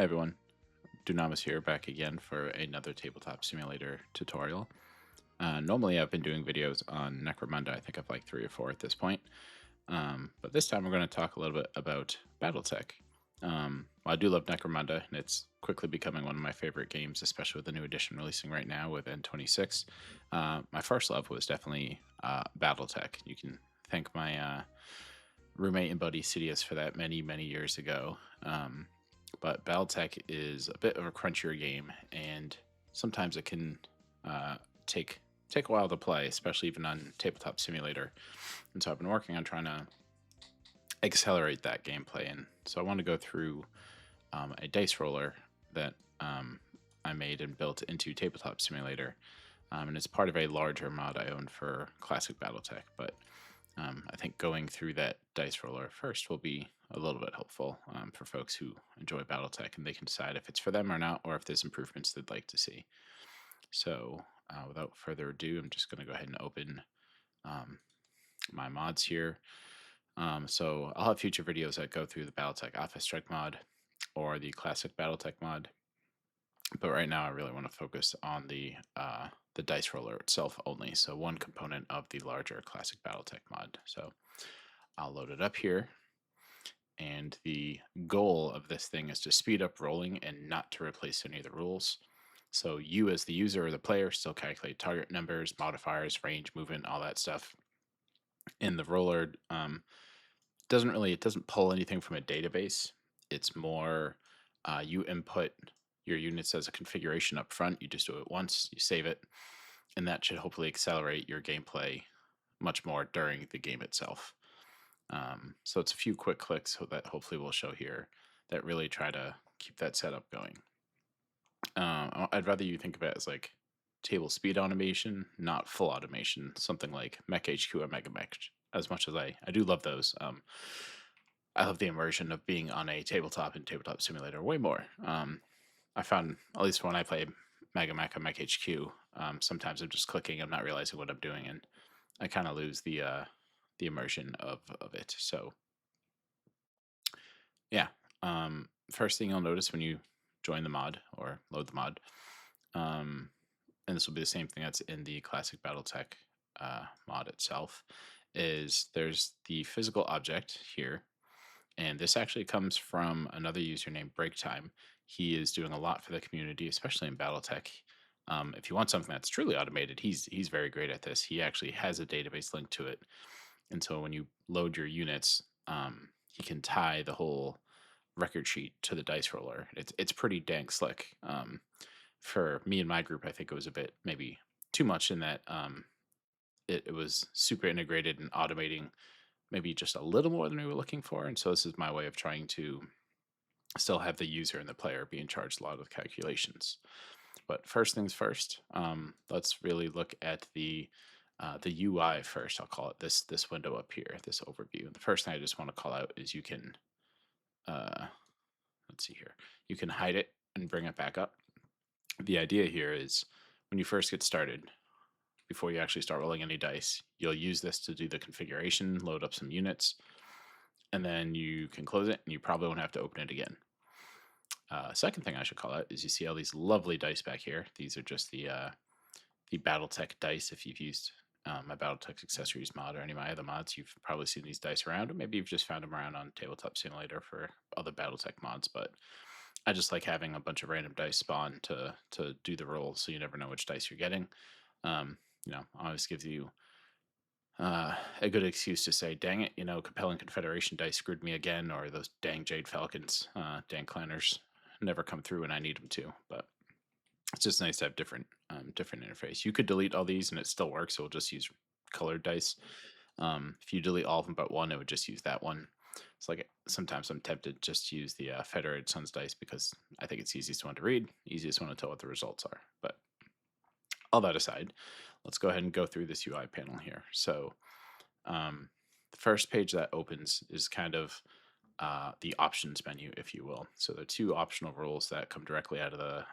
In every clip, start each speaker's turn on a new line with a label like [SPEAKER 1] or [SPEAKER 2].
[SPEAKER 1] Hey everyone, Dunamis here, back again for another Tabletop Simulator tutorial. Normally I've been doing videos on Necromunda. I think I've like 3 or 4 at this point. But this time we're going to talk a little bit about Battletech. I do love Necromunda, and it's quickly becoming one of my favorite games, especially with the new edition releasing right now with N26. My first love was definitely Battletech. You can thank my roommate and buddy Sidious for that many, many years ago. But Battletech is a bit of a crunchier game, and sometimes it can take a while to play, especially even on Tabletop Simulator. And so I've been working on trying to accelerate that gameplay, and so I want to go through a dice roller that I made and built into Tabletop Simulator, and it's part of a larger mod I own for Classic Battletech. But I think going through that dice roller first will be a little bit helpful for folks who enjoy Battletech, and they can decide if it's for them or not, or if there's improvements they'd like to see. So without further ado, I'm just going to go ahead and open my mods here. So I'll have future videos that go through the Battletech AlphaStrike mod or the Classic Battletech mod. But right now I really want to focus on the dice roller itself only, so one component of the larger Classic Battletech mod. So I'll load it up here, and the goal of this thing is to speed up rolling and not to replace any of the rules. So you as the user or the player still calculate target numbers, modifiers, range, movement, all that stuff. And the roller doesn't pull anything from a database. It's more you input your units as a configuration up front. You just do it once, you save it, and that should hopefully accelerate your gameplay much more during the game itself. So it's a few quick clicks that hopefully we'll show here that really try to keep that setup going. I'd rather you think of it as like table speed automation, not full automation, something like Mech HQ or Mega Mech. As much as I do love those, I love the immersion of being on a tabletop and Tabletop Simulator way more. I found, at least when I play Mega Mech or Mech HQ, sometimes I'm just clicking, I'm not realizing what I'm doing, and I kind of lose the immersion of it. So yeah, first thing you'll notice when you join the mod or load the mod, and this will be the same thing that's in the Classic BattleTech mod itself, is there's the physical object here. And this actually comes from another user named Breaktime. He is doing a lot for the community, especially in BattleTech. If you want something that's truly automated, he's very great at this. He actually has a database link to it. And so when you load your units, he can tie the whole record sheet to the dice roller. It's pretty dang slick. For me and my group, I think it was a bit maybe too much in that it was super integrated and automating maybe just a little more than we were looking for. And so this is my way of trying to still have the user and the player be in charge a lot of calculations. But first things first, let's really look at the UI first. I'll call it this window up here, this overview. And the first thing I just want to call out is you can let's see here, you can hide it and bring it back up. The idea here is when you first get started, before you actually start rolling any dice, you'll use this to do the configuration, load up some units, and then you can close it, and you probably won't have to open it again. Second thing I should call out is you see all these lovely dice back here. These are just the BattleTech dice. If you've used my BattleTech accessories mod or any of my other mods, you've probably seen these dice around, or maybe you've just found them around on Tabletop Simulator for other BattleTech mods. But I just like having a bunch of random dice spawn to do the roll, so you never know which dice you're getting. Always gives you a good excuse to say, dang it, Compelling Confederation dice screwed me again, or those dang Jade Falcons, dang Clanners never come through when I need them to. But it's just nice to have different interface. You could delete all these and it still works. So we'll just use colored dice. If you delete all of them but one, it would just use that one. It's like sometimes I'm tempted just to use the Federated Suns dice because I think it's easiest one to read, easiest one to tell what the results are. But all that aside, let's go ahead and go through this UI panel here. So the first page that opens is kind of the options menu, if you will. So there are 2 optional rules that come directly out of the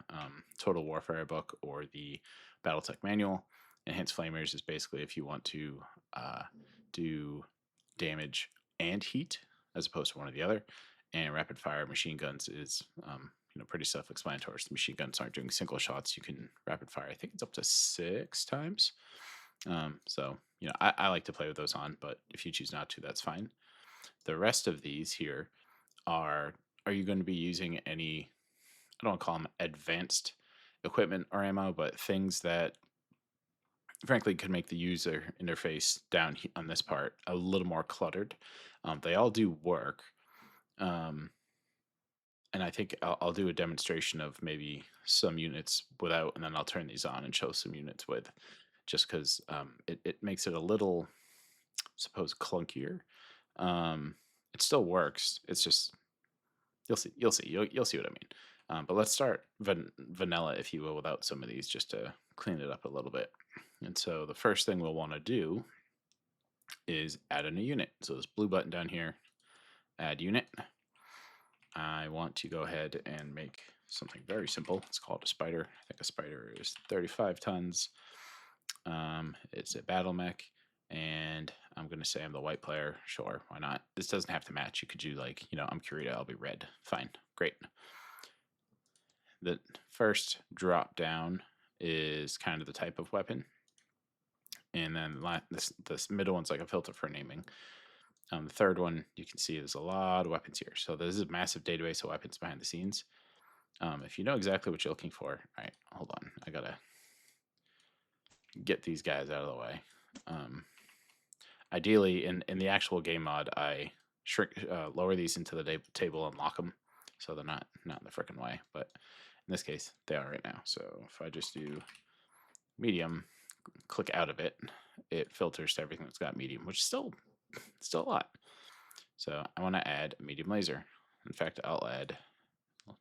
[SPEAKER 1] Total Warfare book or the BattleTech manual. Enhanced Flamers is basically if you want to do damage and heat as opposed to one or the other. And Rapid Fire Machine Guns is pretty self-explanatory. The machine guns aren't doing single shots. You can rapid fire. I think it's up to 6 times. So, I like to play with those on, but if you choose not to, that's fine. The rest of these here are you going to be using any, I don't want to call them advanced equipment or ammo, but things that frankly could make the user interface down on this part a little more cluttered. They all do work. Um, and I think I'll do a demonstration of maybe some units without, and then I'll turn these on and show some units with, just because it makes it a little, suppose, clunkier. It still works. It's just you'll see what I mean. But let's start vanilla, if you will, without some of these, just to clean it up a little bit. And so the first thing we'll want to do is add a new unit. So this blue button down here, add unit. I want to go ahead and make something very simple. It's called a spider. I think a spider is 35 tons. It's a battle mech, and I'm going to say I'm the white player. Sure, why not? This doesn't have to match. You could do like, I'm Kurita, I'll be red. Fine, great. The first drop down is kind of the type of weapon. And then this middle one's like a filter for naming. The third one, you can see there's a lot of weapons here. So this is a massive database of weapons behind the scenes. If you know exactly what you're looking for, all right, hold on. I got to get these guys out of the way. Ideally, in the actual game mod, I lower these into the table and lock them so they're not in the freaking way. But in this case, they are right now. So if I just do medium, click out of it, it filters to everything that's got medium, which is still a lot. So I want to add a medium laser. In fact, I'll add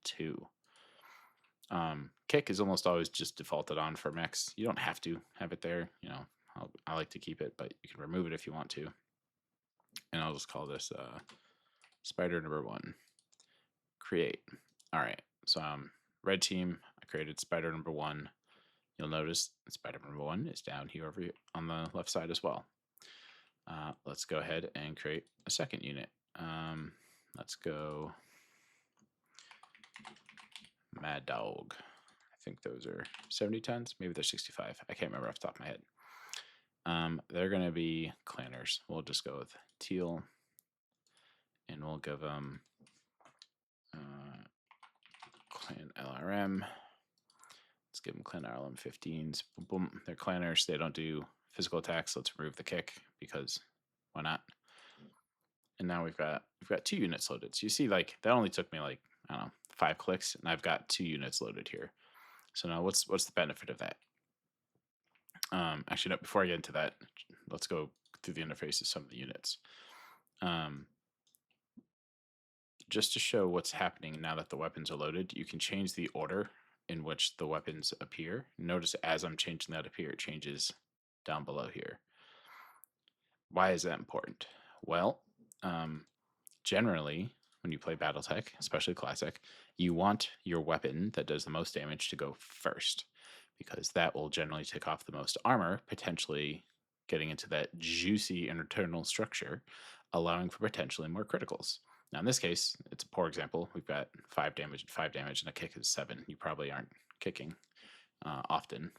[SPEAKER 1] 2. Kick is almost always just defaulted on for mechs. You don't have to have it there. I like to keep it, but you can remove it if you want to. And I'll just call this spider number 1. Create. All right. So red team, I created spider number 1. You'll notice spider number 1 is down here over here on the left side as well. Let's go ahead and create a second unit. Let's go Mad Dog. I think those are 70 tons. Maybe they're 65. I can't remember off the top of my head. They're going to be clanners. We'll just go with teal. And we'll give them clan LRM. Let's give them clan LRM 15s. Boom, boom. They're clanners. They don't do physical attacks. Let's remove the kick because why not? And now we've got 2 units loaded. So you see, like, that only took me like, I don't know, 5 clicks, and I've got 2 units loaded here. So now what's the benefit of that? Actually, no, before I get into that, let's go through the interface of some of the units. Just to show what's happening now that the weapons are loaded, you can change the order in which the weapons appear. Notice as I'm changing that appear, it changes down below here. Why is that important? Well, generally, when you play BattleTech, especially Classic, you want your weapon that does the most damage to go first, because that will generally take off the most armor, potentially getting into that juicy internal structure, allowing for potentially more criticals. Now, in this case, it's a poor example. We've got 5 damage and 5 damage, and a kick is 7. You probably aren't kicking often.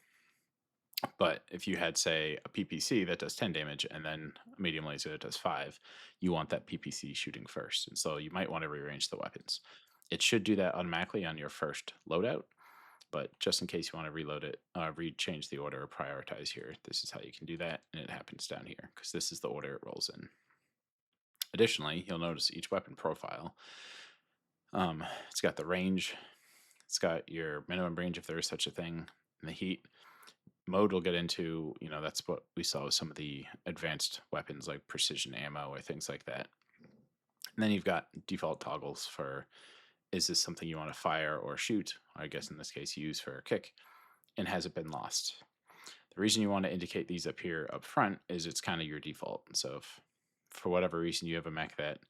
[SPEAKER 1] But if you had, say, a PPC that does 10 damage and then a medium laser that does 5, you want that PPC shooting first. And so you might want to rearrange the weapons. It should do that automatically on your first loadout, but just in case you want to reload it, change the order or prioritize here, this is how you can do that, and it happens down here because this is the order it rolls in. Additionally, you'll notice each weapon profile. It's got the range. It's got your minimum range if there is such a thing, and the heat. Mode we'll get into, that's what we saw with some of the advanced weapons like precision ammo or things like that. And then you've got default toggles for, is this something you want to fire or shoot? I guess in this case use for a kick, and has it been lost? The reason you want to indicate these up here up front is it's kind of your default. So if for whatever reason you have a mech that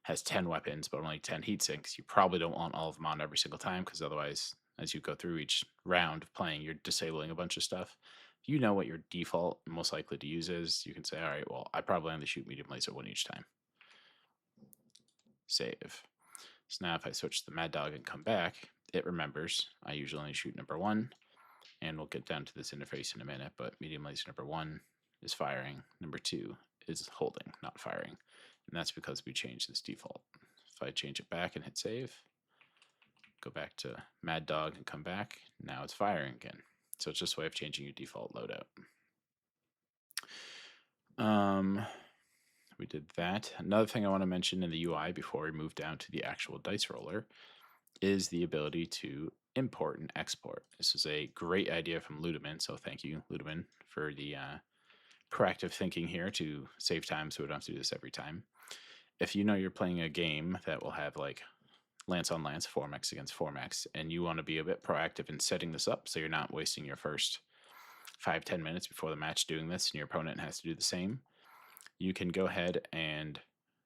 [SPEAKER 1] has 10 weapons but only 10 heat sinks, you probably don't want all of them on every single time, because otherwise, as you go through each round of playing, you're disabling a bunch of stuff. If you know what your default most likely to use is, you can say, all right, well, I probably only shoot medium laser 1 each time. Save. So now if I switch to the Mad Dog and come back, it remembers. I usually only shoot number 1, and we'll get down to this interface in a minute, but medium laser number 1 is firing, number 2 is holding, not firing. And that's because we changed this default. If I change it back and hit save, go back to Mad Dog and come back, now it's firing again. So it's just a way of changing your default loadout. We did that. Another thing I want to mention in the UI before we move down to the actual dice roller is the ability to import and export. This is a great idea from Ludeman, so thank you, Ludeman, for the proactive thinking here to save time so we don't have to do this every time. If you know you're playing a game that will have like lance on lance, 4max against 4max, and you want to be a bit proactive in setting this up so you're not wasting your first 5-10 minutes before the match doing this and your opponent has to do the same, you can go ahead and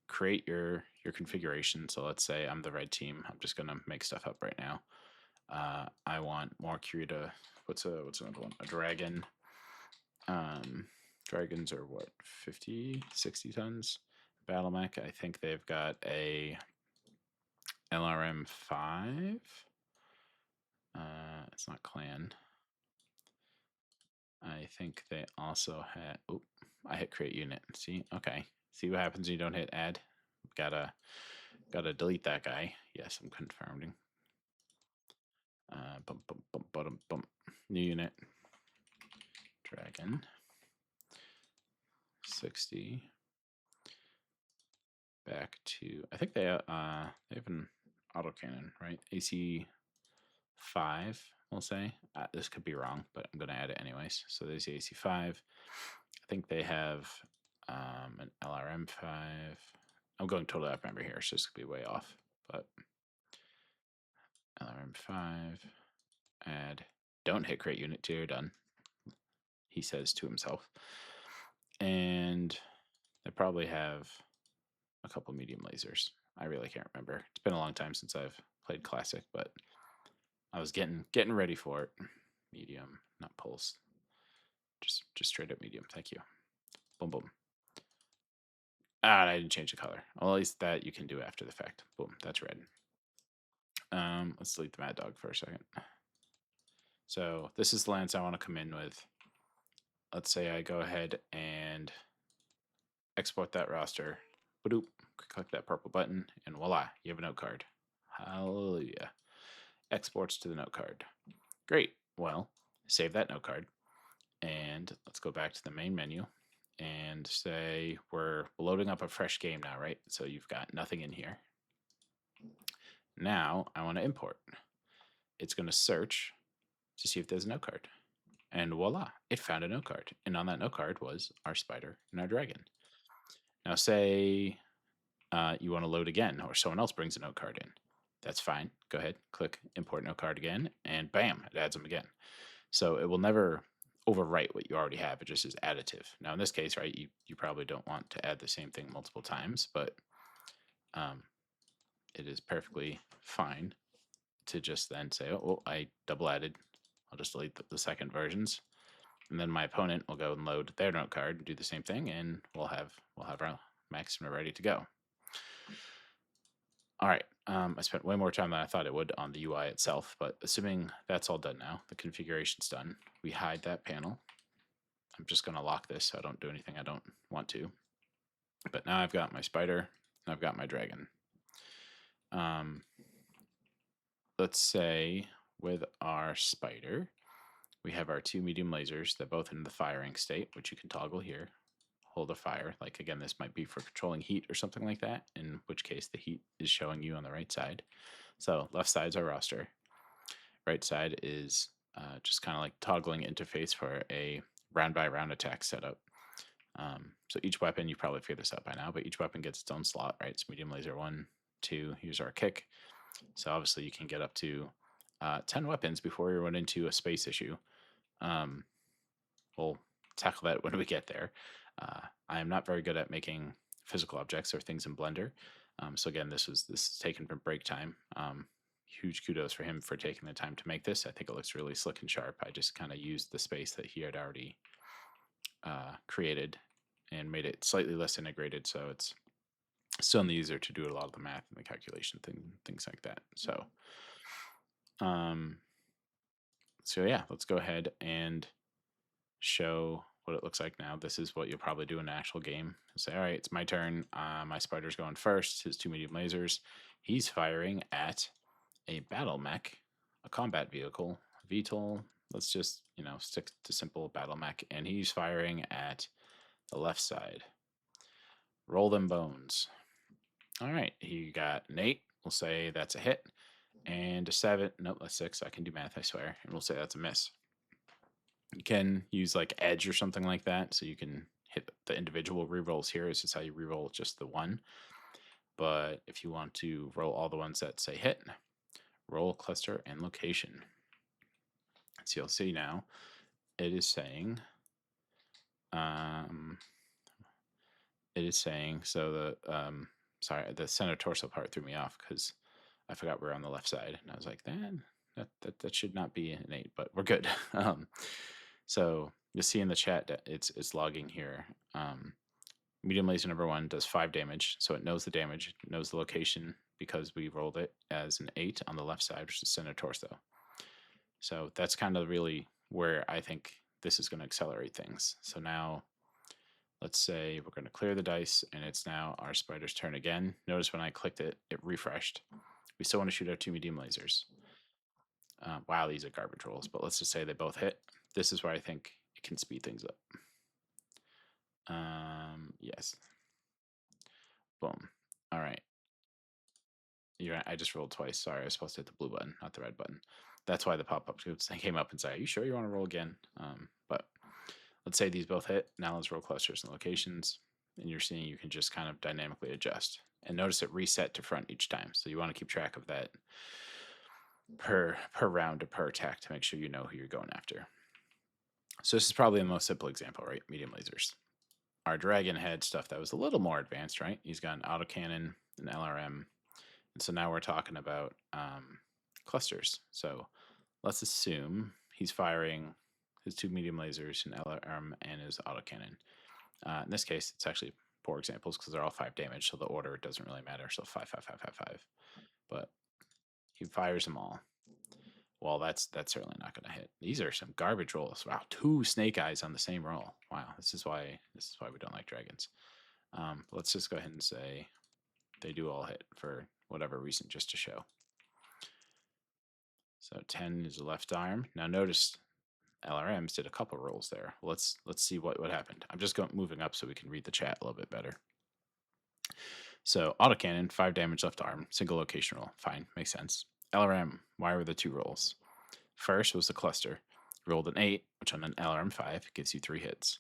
[SPEAKER 1] create your configuration. So let's say I'm the red team. I'm just gonna make stuff up right now. I want more Kirita. What's another one? A dragon. Dragons are what, 50, 60 tons? Battlemech, I think they've got a LRM 5. It's not clan. I think they also had. Oh, I hit create unit. See, okay. See what happens when you don't hit add. Gotta delete that guy. Yes, I'm confirming. New unit. Dragon. 60. Back to. I think they have an autocannon, right? AC 5. We'll say this could be wrong, but I'm gonna add it anyways. So there's the AC 5. I think they have an LRM 5. I'm going total app member here, so this could be way off. But LRM 5, add. Don't hit create unit 2, done. He says to himself. And they probably have a couple medium lasers. I really can't remember. It's been a long time since I've played Classic, but I was getting ready for it. Medium, not pulse. Just straight up medium. Thank you. Boom, boom. I didn't change the color. Well, at least that you can do after the fact. Boom, that's red. Let's delete the Mad Dog for a second. So this is the lance I want to come in with. Let's say I go ahead and export that roster. Ba-doop, click that purple button, and voila, you have a note card. Hallelujah. Exports to the note card. Great. Well, save that note card. And let's go back to the main menu and say we're loading up a fresh game now, right? So you've got nothing in here. Now I want to import. It's going to search to see if there's a note card. And voila, it found a note card. And on that note card was our spider and our dragon. Now say you want to load again, or someone else brings a note card in. That's fine. Go ahead, click import note card again, and bam, it adds them again. So it will never overwrite what you already have. It just is additive. Now in this case, right, you probably don't want to add the same thing multiple times, but it is perfectly fine to just then say, oh, well, I double added. I'll just delete the second versions, and then my opponent will go and load their note card and do the same thing, and we'll have our maximum ready to go. All right, I spent way more time than I thought it would on the UI itself, but assuming that's all done now, the configuration's done, we hide that panel. I'm just going to lock this so I don't do anything I don't want to. But now I've got my spider, and I've got my dragon. Let's say with our spider, we have our 2 medium lasers. They're both in the firing state, which you can toggle here. Hold a fire. Like again, this might be for controlling heat or something like that, in which case the heat is showing you on the right side. So left side's our roster. Right side is just kind of like toggling interface for a round by round attack setup. So each weapon, you probably figured this out by now, but each weapon gets its own slot, right? It's medium laser 1, 2, here's our kick. So obviously you can get up to 10 weapons before you run into a space issue. We'll tackle that when we get there. I am not very good at making physical objects or things in Blender. So again, this is taken from break time. Huge kudos for him for taking the time to make this. I think it looks really slick and sharp. I just kind of used the space that he had already created and made it slightly less integrated, so it's still in the user to do a lot of the math and the calculation things like that. So So yeah, let's go ahead and show what it looks like now. This is what you'll probably do in an actual game. Say, all right, it's my turn. My spider's going first. His 2 medium lasers. He's firing at a battle mech, a combat vehicle, VTOL. Let's just, stick to simple battle mech. And he's firing at the left side. Roll them bones. All right, he got an 8. We'll say that's a hit. And a 7. Nope, that's 6. I can do math, I swear. And we'll say that's a miss. You can use like edge or something like that, so you can hit the individual rerolls here. This is how you reroll just the one. But if you want to roll all the ones that say hit, roll cluster and location. So you'll see now it is saying so the center torso part threw me off because I forgot we're on the left side, and I was like, that should not be an 8, but we're good. So you'll see in the chat that it's logging here. Medium laser number 1 does 5 damage, so it knows the damage, it knows the location because we rolled it as an 8 on the left side, which is center torso. So that's kind of really where I think this is going to accelerate things. So now let's say we're going to clear the dice, and it's now our spider's turn again. Notice when I clicked it, it refreshed. We still want to shoot our 2 medium lasers. Wow, these are garbage rolls, but let's just say they both hit. This is where I think it can speed things up. Yes. Boom. All right. I just rolled twice. Sorry, I was supposed to hit the blue button, not the red button. That's why the pop-up came up and said, are you sure you want to roll again? But let's say these both hit. Now let's roll clusters and locations. And you're seeing you can just kind of dynamically adjust. And notice it reset to front each time. So you want to keep track of that per round or per attack to make sure you know who you're going after. So this is probably the most simple example, right? Medium lasers. Our dragon had stuff that was a little more advanced, right? He's got an autocannon, an LRM. And so now we're talking about clusters. So let's assume he's firing his 2 medium lasers, an LRM, and his autocannon. In this case, it's actually 4 examples because they're all 5 damage, so the order doesn't really matter. So 5, 5, 5, 5, 5. But he fires them all. Well, that's certainly not going to hit. These are some garbage rolls. Wow, 2 snake eyes on the same roll. Wow, this is why we don't like dragons. Let's just go ahead and say they do all hit for whatever reason, just to show. So 10 is the left arm. Now notice LRMs did a couple rolls there. Let's see what happened. I'm just moving up so we can read the chat a little bit better. So autocannon, 5 damage left arm, single location roll. Fine, makes sense. LRM, why were the 2 rolls? First was the cluster. Rolled an 8, which on an LRM 5 gives you 3 hits.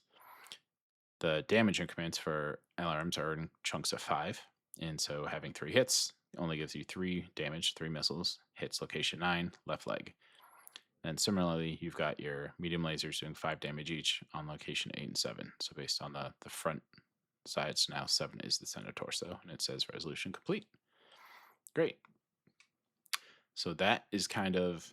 [SPEAKER 1] The damage increments for LRMs are in chunks of 5, and so having 3 hits only gives you 3 damage, 3 missiles, hits location 9, left leg. And similarly, you've got your medium lasers doing 5 damage each on location 8 and 7. So based on the front sides, now 7 is the center torso, and it says resolution complete. Great. So that is kind of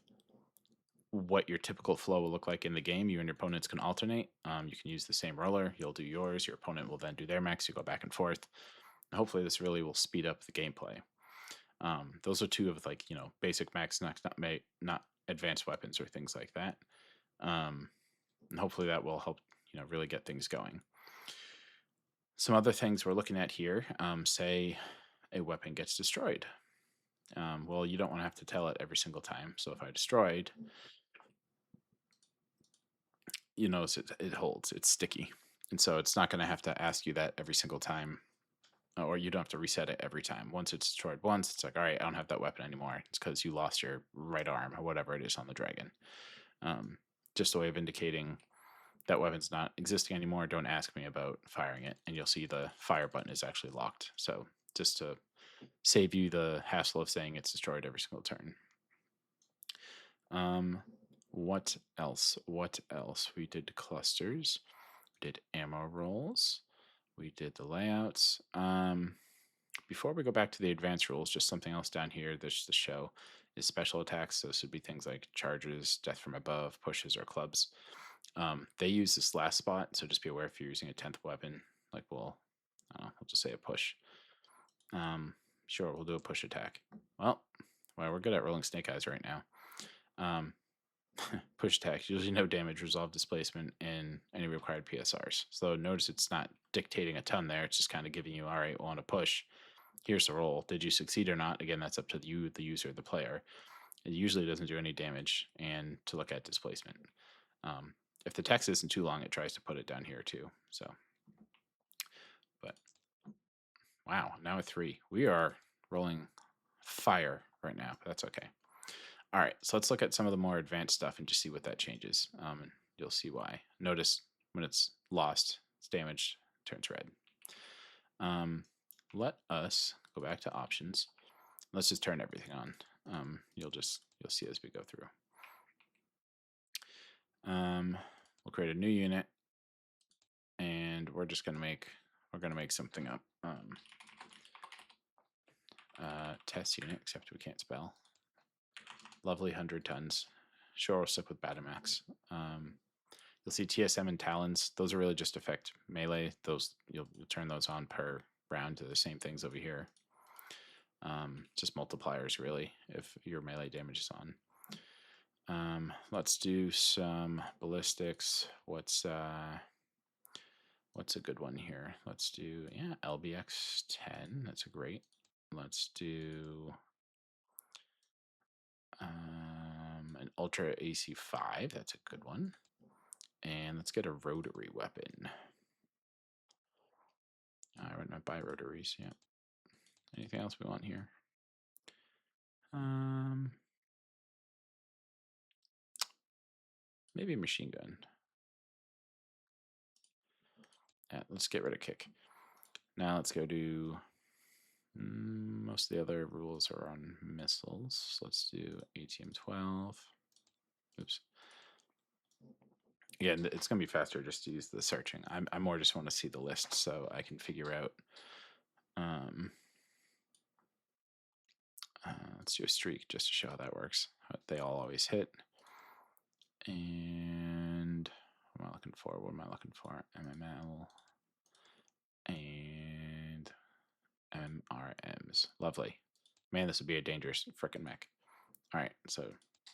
[SPEAKER 1] what your typical flow will look like in the game. You and your opponents can alternate. You can use the same roller. You'll do yours. Your opponent will then do their mechs. You go back and forth. And hopefully this really will speed up the gameplay. Those are 2 of basic mechs, not advanced weapons or things like that. And hopefully that will help really get things going. Some other things we're looking at here, say a weapon gets destroyed. Well, you don't want to have to tell it every single time. So if I destroyed, you notice it holds, it's sticky. And so it's not going to have to ask you that every single time, or you don't have to reset it every time. Once it's destroyed once, it's like, all right, I don't have that weapon anymore. It's because you lost your right arm or whatever it is on the dragon. Just a way of indicating that weapon's not existing anymore. Don't ask me about firing it. And you'll see the fire button is actually locked. So just to save you the hassle of saying it's destroyed every single turn. What else? We did clusters. We did ammo rolls. We did the layouts. Before we go back to the advanced rules, just something else down here. There's the show is special attacks. So this would be things like charges, death from above, pushes, or clubs. They use this last spot, so just be aware if you're using a 10th weapon. Like we'll just say a push. Sure, we'll do a push attack. Well, Well, we're good at rolling snake eyes right now. Push attack, usually no damage, resolve displacement, and any required PSRs. So notice it's not dictating a ton there. It's just kind of giving you, all right, we want to push. Here's the roll. Did you succeed or not? Again, that's up to you, the user, the player. It usually doesn't do any damage, and to look at displacement. If the text isn't too long, it tries to put it down here too. So, but wow, now with 3. We are rolling fire right now, but that's okay. All right, so let's look at some of the more advanced stuff and just see what that changes. And you'll see why. Notice when it's lost, it's damaged, turns red. Let us go back to options. Let's just turn everything on. You'll see as we go through. We'll create a new unit, and we're gonna make something up. Test unit, except we can't spell. Lovely 100 tons. Sure, we'll stick with Batamax. You'll see TSM and Talons. Those are really just affect melee. Those you'll turn those on per round to the same things over here. Just multipliers really if your melee damage is on. Let's do some ballistics. What's a good one here? Let's do LBX 10. That's a great. Let's do an Ultra AC 5. That's a good one. And let's get a rotary weapon. I would not buy rotaries. Yeah. Anything else we want here? Maybe a machine gun. Let's get rid of kick. Now let's go do. Most of the other rules are on missiles. Let's do ATM 12. Oops. Again, it's going to be faster just to use the searching. I more just want to see the list so I can figure out. Let's do a streak just to show how that works. They all always hit. And what am I looking for? What am I looking for? MML and MRMs. Lovely. Man, this would be a dangerous frickin' mech. All right, so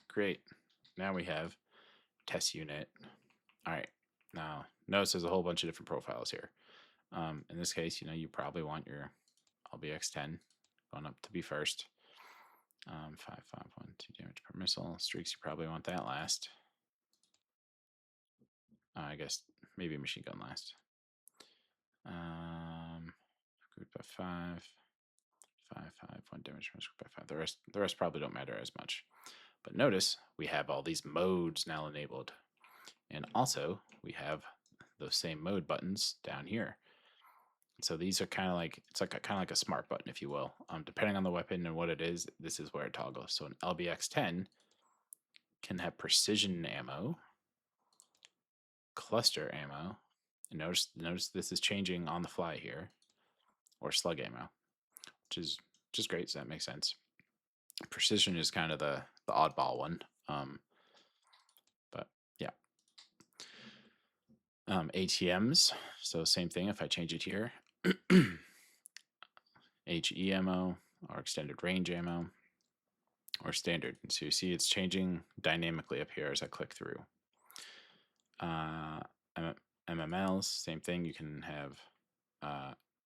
[SPEAKER 1] create. Now we have test unit. All right, now notice there's a whole bunch of different profiles here. In this case, you probably want your LBX10 going up to be first. 5, 5, 1, 2 damage per missile. Streaks, you probably want that last. I guess maybe machine gun last. Grouped by 5, 5, 5, 1 damage grouped by 5. The rest probably don't matter as much. But notice we have all these modes now enabled. And also we have those same mode buttons down here. So these are kind of like, it's like kind of like a smart button, if you will. Depending on the weapon and what it is, this is where it toggles. So an LBX-10 can have precision ammo, cluster ammo. And notice this is changing on the fly here, or slug ammo, which is just great. So that makes sense. Precision is kind of the oddball one. But yeah. ATMs. So same thing if I change it here. HE ammo or extended range ammo or standard. And so you see it's changing dynamically up here as I click through. MMLs, same thing. You can have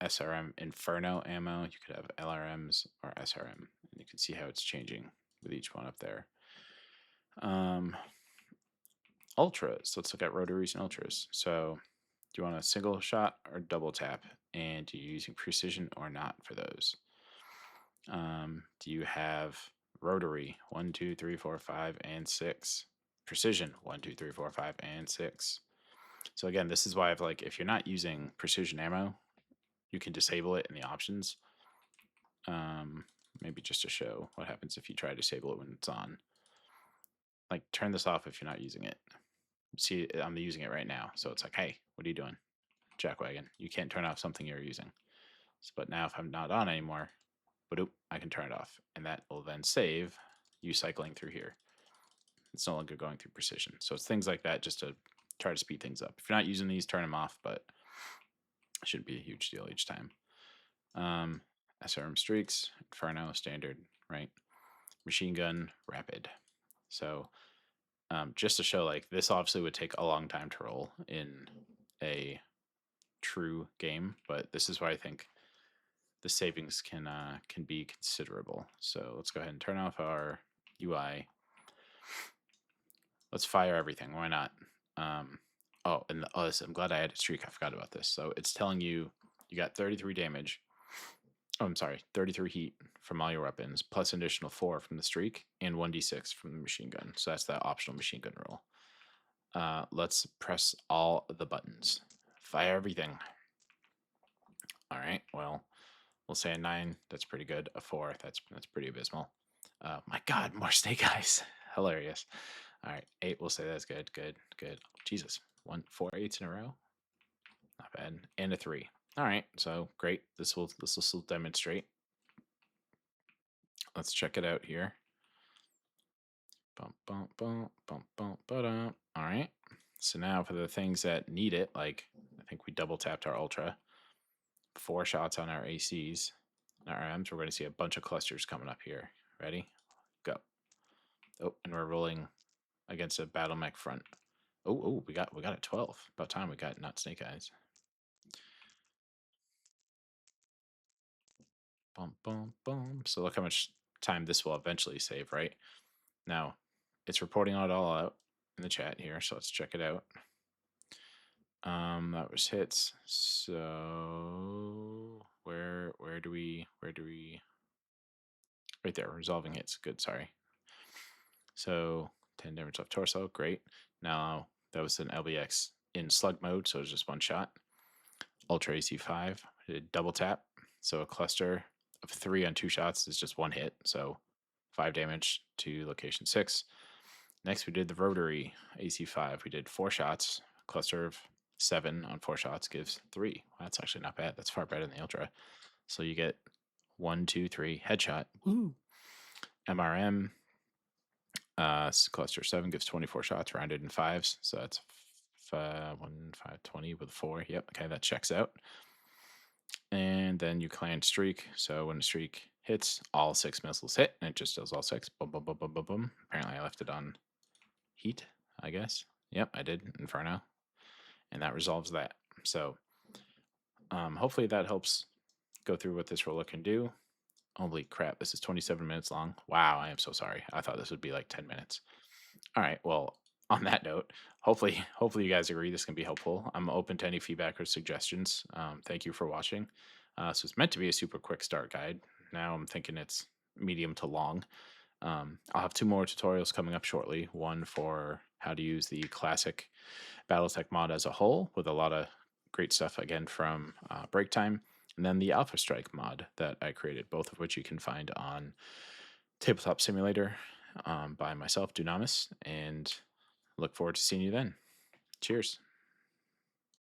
[SPEAKER 1] SRM Inferno ammo. You could have LRMs or SRM. And you can see how it's changing with each one up there. Ultras. Let's look at rotaries and ultras. So do you want a single shot or double tap? And are you using precision or not for those? Do you have rotary 1, 2, 3, 4, 5, and 6? Precision 1, 2, 3, 4, 5, and 6. So again, this is why I've if you're not using precision ammo, you can disable it in the options. Maybe just to show what happens if you try to disable it when it's on. Turn this off if you're not using it. See, I'm using it right now. So it's like, hey, what are you doing? Jackwagon. You can't turn off something you're using. But now if I'm not on anymore, I can turn it off. And that will then save you cycling through here. It's no longer going through precision. So it's things like that just to try to speed things up. If you're not using these, turn them off, but it shouldn't be a huge deal each time. SRM streaks, Inferno, standard, right? machine gun, rapid. So just to show, like, this obviously would take a long time to roll in a true game, but this is why I think the savings can be considerable. So let's go ahead and turn off our UI. Let's fire everything. Why not? Oh, and I'm glad I added streak. I forgot about this. So it's telling you got 33 damage. Oh, I'm sorry, 33 heat from all your weapons, plus an additional 4 from the streak, and 1d6 from the machine gun. So that's that optional machine gun roll. Let's press all the buttons. Fire everything. All right, well, we'll say a 9. That's pretty good. A 4. That's pretty abysmal. My God, more snake eyes. Hilarious. All right, 8. We'll say that's good. Good. Good. Jesus, 4 8s in a row. Not bad. And a 3. All right, so great. This will still demonstrate. Let's check it out here. Bump, bump, bump, bump, bump, ba-dum. All right. So now for the things that need it, like I think we double tapped our ultra, 4 shots on our ACs, our RMs. We're going to see a bunch of clusters coming up here. Ready? Go. Oh, and we're rolling against a battle mech front. Oh, we got a 12. About time we got not snake eyes. Bum, bum, bum. So look how much time this will eventually save, right? Now, it's reporting it all out in the chat here, so let's check it out. That was hits. So where do we right there, resolving hits. Good, sorry. So 10 damage left torso, great. Now that was an LBX in slug mode, so it was just 1 shot. Ultra AC5, did double tap. So a cluster of 3 on 2 shots is just 1 hit. So 5 damage to location 6. Next, we did the rotary AC5. We did 4 shots. Cluster of 7 on 4 shots gives 3. Well, that's actually not bad. That's far better than the ultra. So you get 1, 2, 3 headshot. Woo! MRM. Cluster 7 gives 24 shots rounded in 5s. So that's 1, 5, 20 with 4. Yep. Okay, that checks out. And then you clan streak. So when the streak hits, all 6 missiles hit, and it just does all 6. Boom, boom, boom, boom, boom, boom. Apparently, I left it on heat, I guess. Yep, I did. Inferno. And that resolves that. So hopefully that helps go through what this roller can do. Holy crap, this is 27 minutes long. Wow, I am so sorry. I thought this would be like 10 minutes. All right, well, on that note, hopefully you guys agree this can be helpful. I'm open to any feedback or suggestions. Thank you for watching. So it's meant to be a super quick start guide. Now I'm thinking it's medium to long. I'll have 2 more tutorials coming up shortly. One for how to use the classic BattleTech mod as a whole, with a lot of great stuff again from Break Time, and then the AlphaStrike mod that I created, both of which you can find on Tabletop Simulator by myself, Dunamis, and look forward to seeing you then. Cheers.